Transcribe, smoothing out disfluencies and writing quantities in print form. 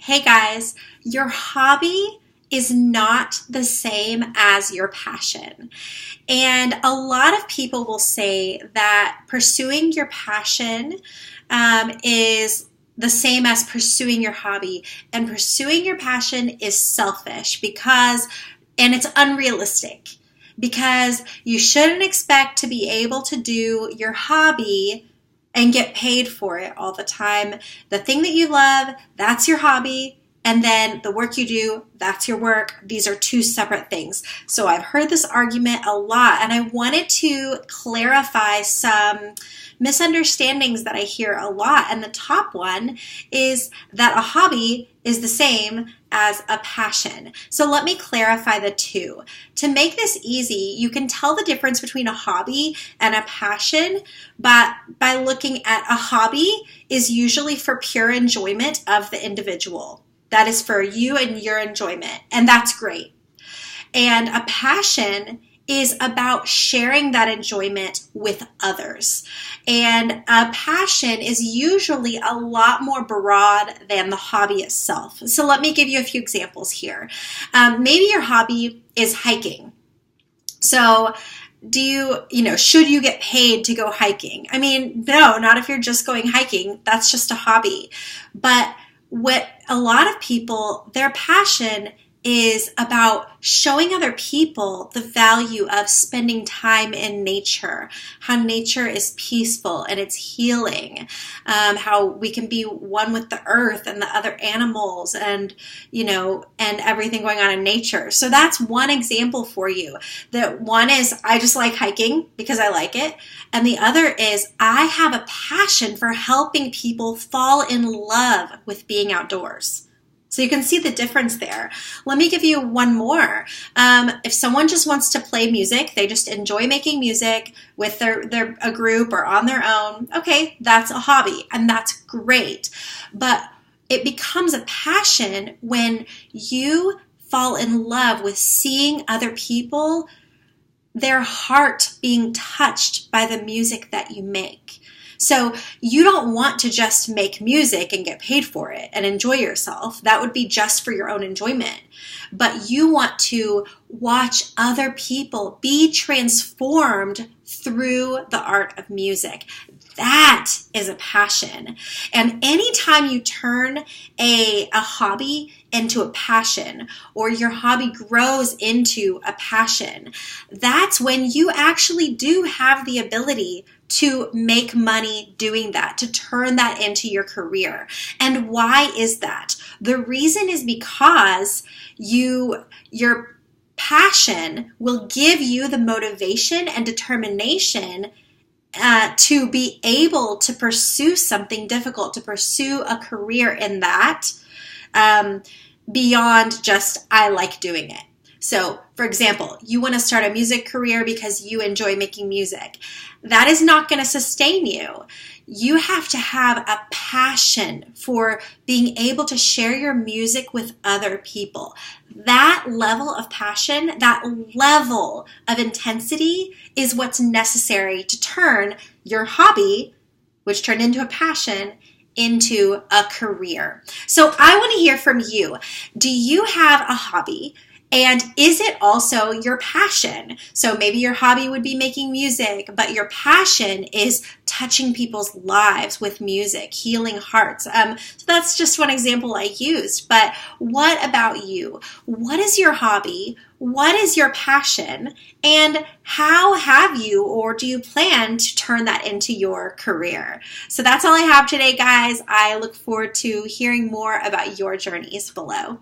Hey guys, your hobby is not the same as your passion. And a lot of people will say that pursuing your passion is the same as pursuing your hobby. And pursuing your passion is selfish and it's unrealistic because you shouldn't expect to be able to do your hobby and get paid for it all the time. The thing that you love, that's your hobby. And then the work you do, that's your work. These are two separate things. So I've heard this argument a lot, and I wanted to clarify some misunderstandings that I hear a lot. And the top one is that a hobby is the same as a passion. So let me clarify the two. To make this easy, you can tell the difference between a hobby and a passion by looking at a hobby is usually for pure enjoyment of the individual. That is for you and your enjoyment, and that's great. And a passion is about sharing that enjoyment with others. And a passion is usually a lot more broad than the hobby itself. So let me give you a few examples here. Maybe your hobby is hiking. So should you get paid to go hiking? I mean, no, not if you're just going hiking. That's just a hobby. But what a lot of people, their passion is about showing other people the value of spending time in nature, how nature is peaceful and it's healing, how we can be one with the earth and the other animals and everything going on in nature. So that's one example for you. That one is I just like hiking because I like it. And the other is I have a passion for helping people fall in love with being outdoors. So you can see the difference there. Let me give you one more. If someone just wants to play music, they just enjoy making music with a group or on their own, okay, that's a hobby and that's great. But it becomes a passion when you fall in love with seeing other people, their heart being touched by the music that you make. So you don't want to just make music and get paid for it and enjoy yourself. That would be just for your own enjoyment. But you want to watch other people be transformed through the art of music. That is a passion. And anytime you turn a hobby into a passion, or your hobby grows into a passion, that's when you actually do have the ability to make money doing that, to turn that into your career. And why is that? The reason is because your passion will give you the motivation and determination to be able to pursue something difficult, to pursue a career in that beyond just I like doing it. So, for example, you want to start a music career because you enjoy making music. That is not going to sustain you. You have to have a passion for being able to share your music with other people. That level of passion, that level of intensity is what's necessary to turn your hobby, which turned into a passion, into a career. So I want to hear from you. Do you have a hobby? And is it also your passion? So maybe your hobby would be making music, but your passion is touching people's lives with music, healing hearts. So that's just one example I used. But what about you? What is your hobby? What is your passion? And how have you or do you plan to turn that into your career? So that's all I have today, guys. I look forward to hearing more about your journeys below.